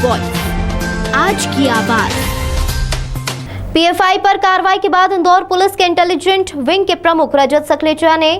Voice, आज की आवाज। पीएफआई पर कार्रवाई के बाद इंदौर पुलिस के इंटेलिजेंट विंग के प्रमुख रजत सकलेचा ने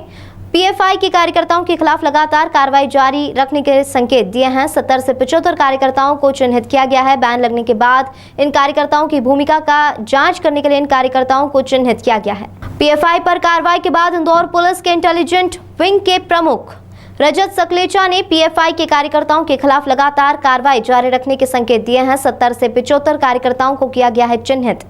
पीएफआई के कार्यकर्ताओं के खिलाफ लगातार कार्रवाई जारी रखने के संकेत दिए हैं। 70 से 75 कार्यकर्ताओं को चिन्हित किया गया है। बैन लगने के बाद इन कार्यकर्ताओं की भूमिका का जांच करने के लिए इन कार्यकर्ताओं को चिन्हित किया गया है। पीएफआई पर कार्रवाई के बाद इंदौर पुलिस के इंटेलिजेंट विंग के प्रमुख रजत सकलेचा ने पीएफआई के कार्यकर्ताओं के खिलाफ लगातार कार्रवाई जारी रखने के संकेत दिए हैं। 70 से 75 कार्यकर्ताओं को किया गया है चिन्हित।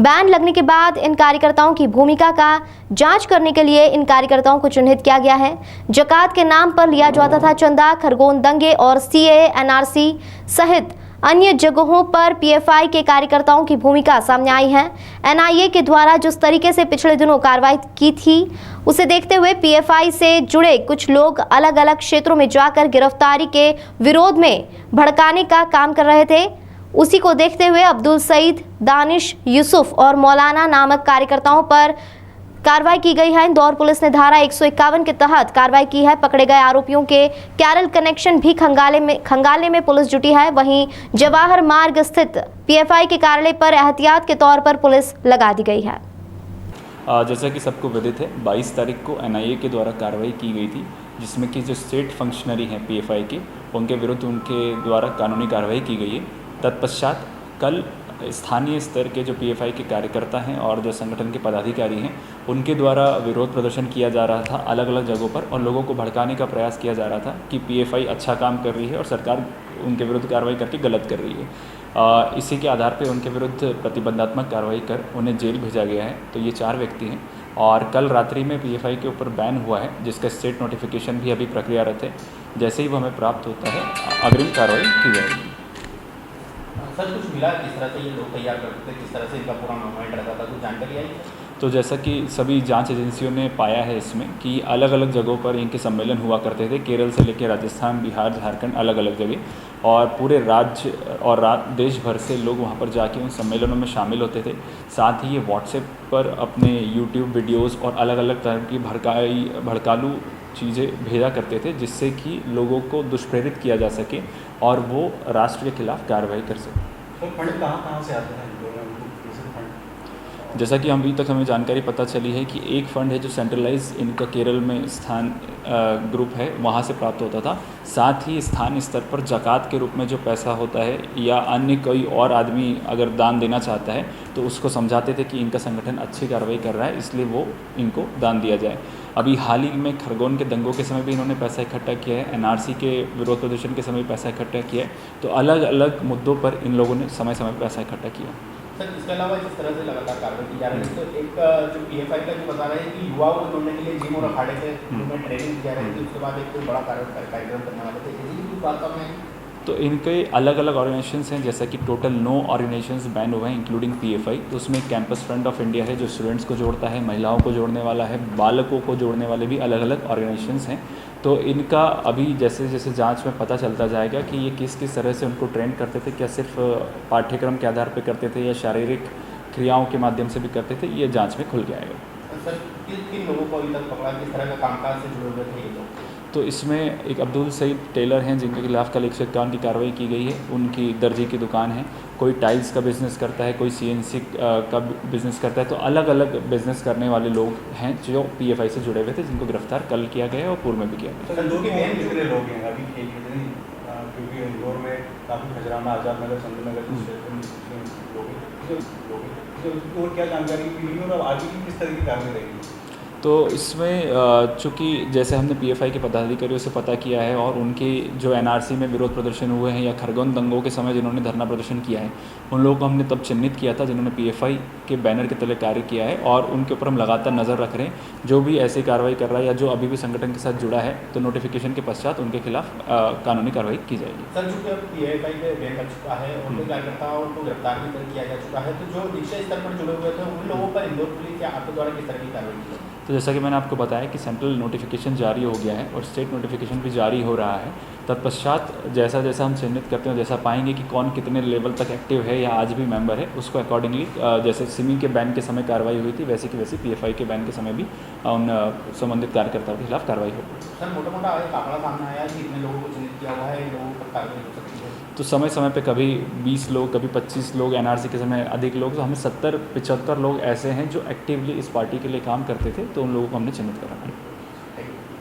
बैन लगने के बाद इन कार्यकर्ताओं की भूमिका का जांच करने के लिए इन कार्यकर्ताओं को चिन्हित किया गया है। जकात के नाम पर लिया जाता था चंदा, खरगोन दंगे और सीएए, एनआरसी सहित अन्य जगहों पर पीएफआई के कार्यकर्ताओं की भूमिका सामने आई है। एनआईए के द्वारा जिस तरीके से पिछले दिनों कार्रवाई की थी, उसे देखते हुए पीएफआई से जुड़े कुछ लोग अलग अलग क्षेत्रों में जाकर गिरफ्तारी के विरोध में भड़काने का काम कर रहे थे। उसी को देखते हुए अब्दुल सईद, दानिश, यूसुफ और मौलाना नामक कार्यकर्ताओं पर कार्रवाई की गई है। इंदौर पुलिस ने धारा 151 के तहत कार्रवाई की है। पकड़े गए आरोपियों के कैरल कनेक्शन भी खंगालने में पुलिस जुटी है। वहीं जवाहर मार्ग स्थित पीएफआई के कार्यालय पर एहतियात के तौर पर पुलिस लगा दी गई है। जैसा कि सबको विदित है, 22 तारीख को एनआईए के द्वारा कार्रवाई की गई थी, जिसमें कि जो स्टेट फंक्शनरी हैं पीएफआई के, उनके विरुद्ध उनके द्वारा कानूनी कार्रवाई की गई है। तत्पश्चात कल स्थानीय स्तर के जो पीएफआई के कार्यकर्ता हैं और जो संगठन के पदाधिकारी हैं, उनके द्वारा विरोध प्रदर्शन किया जा रहा था अलग अलग जगहों पर, और लोगों को भड़काने का प्रयास किया जा रहा था कि पीएफआई अच्छा काम कर रही है और सरकार उनके विरुद्ध कार्रवाई करके गलत कर रही है। इसी के आधार पर उनके विरुद्ध प्रतिबंधात्मक कार्रवाई कर उन्हें जेल भेजा गया है। तो ये 4 व्यक्ति हैं और कल रात्रि में पीएफआई के ऊपर बैन हुआ है, जिसका स्टेट नोटिफिकेशन भी अभी प्रक्रियारत है। जैसे ही वो हमें प्राप्त होता है, अग्रिम कार्रवाई की जाएगी। सर, कुछ मिला किस तरह से ये लोग तैयार करते थे, किस तरह से इनका पूरा मूवमेंट रहता था, कुछ जानकारी आई? तो जैसा कि सभी जांच एजेंसियों ने पाया है इसमें कि अलग अलग जगहों पर इनके सम्मेलन हुआ करते थे, केरल से लेकर राजस्थान, बिहार, झारखंड, अलग अलग जगह, और पूरे राज्य और देश भर से लोग वहां पर जाके उन सम्मेलनों में शामिल होते थे। साथ ही ये व्हाट्सएप पर अपने यूट्यूब वीडियोज़ और अलग अलग तरह की भड़कालू चीज़ें भेजा करते थे, जिससे कि लोगों को दुष्प्रेरित किया जा सके और वो राष्ट्र के खिलाफ कार्रवाई कर सके। तो फंड कहाँ से आते हैं? जैसा कि अभी तक हमें जानकारी पता चली है कि एक फ़ंड है जो सेंट्रलाइज इनका केरल में स्थान ग्रुप है, वहाँ से प्राप्त होता था। साथ ही स्थानीय स्तर पर ज़कात के रूप में जो पैसा होता है या अन्य कोई और आदमी अगर दान देना चाहता है तो उसको समझाते थे कि इनका संगठन अच्छी कार्रवाई कर रहा है, इसलिए वो इनको दान दिया जाए। अभी हाल ही में खरगोन के दंगों के समय भी इन्होंने पैसा इकट्ठा किया है, एनआरसी के विरोध प्रदर्शन के समय पैसा इकट्ठा किया है। तो अलग अलग मुद्दों पर इन लोगों ने समय समय पर पैसा इकट्ठा किया। सर, इसके अलावा जिस तरह से लगातार कार्रवाई की जा रही है, तो एक जो पीएफआई का जो बता रहे हैं कि युवाओं को जोड़ने के लिए जिम और अखाड़े से उनमें ट्रेनिंग दी जा रही थी, उसके बाद एक कोई बड़ा कार्यक्रम करने वाले थे, इसी की बात में। तो इनके अलग अलग ऑर्गेनाइजेशंस हैं, जैसा कि टोटल 9 ऑर्गेनाइजेशंस बैन हुए हैं इंक्लूडिंग पीएफआई। तो उसमें कैंपस फ्रंट ऑफ इंडिया है जो स्टूडेंट्स को जोड़ता है, महिलाओं को जोड़ने वाला है, बालकों को जोड़ने वाले भी अलग अलग ऑर्गेनाइजेशंस हैं। तो इनका अभी जैसे जैसे जांच में पता चलता जाएगा कि ये किस किस तरह से उनको ट्रेन करते थे, क्या सिर्फ पाठ्यक्रम के आधार पर करते थे या शारीरिक क्रियाओं के माध्यम से भी करते थे, ये जाँच में खुल के आएगा। सर, किन लोगों को अभी तक पकड़ा, किस तरह का कामकाज से जुड़े हुए थे ये लोग? तो इसमें एक अब्दुल सईद टेलर हैं जिनके खिलाफ कल 151 की कार्रवाई की गई है। उनकी दर्जी की दुकान है, कोई टाइल्स का बिज़नेस करता है, कोई सीएनसी का बिज़नेस करता है। तो अलग अलग बिज़नेस करने वाले लोग हैं जो पीएफआई से जुड़े हुए थे, जिनको गिरफ्तार कल किया गया है और पूर्व में भी किया गया। सर, जो कि मेन कितने लोग हैं अभी क्योंकि इंदौर में काफ़ी खजराना, आज़ाद नगर, संत नगर लोग और क्या जानकारी मिली और आगे की किस तरह की कार्रवाई रहेगी? तो इसमें चूँकि जैसे हमने पीएफआई के पदाधिकारियों से पता किया है और उनके जो एनआरसी में विरोध प्रदर्शन हुए हैं या खरगोन दंगों के समय जिन्होंने धरना प्रदर्शन किया है, उन लोगों को हमने तब चिन्हित किया था जिन्होंने पीएफआई के बैनर के तले कार्य किया है, और उनके ऊपर हम लगातार नज़र रख रहे हैं। जो भी ऐसी कार्रवाई कर रहा है या जो अभी भी संगठन के साथ जुड़ा है, तो नोटिफिकेशन के पश्चात उनके खिलाफ कानूनी कार्रवाई की जाएगी। सर, चूँकि अब पीएफआई पे बैन लग चुका है, उनके कार्यकर्ताओं को गिरफ्तार भी किया जा चुका है, तो जो निचले स्तर पर जुड़े हुए थे उन लोगों पर इंदौर पुलिस या आपके द्वारा किस तरह की कार्रवाई की जाए? तो जैसा कि मैंने आपको बताया कि सेंट्रल नोटिफिकेशन जारी हो गया है और स्टेट नोटिफिकेशन भी जारी हो रहा है। तत्पश्चात जैसा जैसा हम चिन्हित करते हैं, जैसा पाएंगे कि कौन कितने लेवल तक एक्टिव है या आज भी मेंबर है, उसको अकॉर्डिंगली जैसे सिमी के बैन के समय कार्रवाई हुई थी वैसे की वैसी पीएफआई के बैन के समय भी उन संबंधित कार्यकर्ताओं के खिलाफ कार्रवाई होगी। सर मोटा मोटा एक आंकड़ा सामने आया कि इतने लोगों को चिन्हित किया हुआ है, इन लोगों पर कार्रवाई हो सकती है। तो समय समय पे कभी 20 लोग, कभी 25 लोग, एनआरसी के समय अधिक लोग, तो हमें 70-75 लोग ऐसे हैं जो एक्टिवली इस पार्टी के लिए काम करते थे, तो उन लोगों को हमने चिन्हित करा।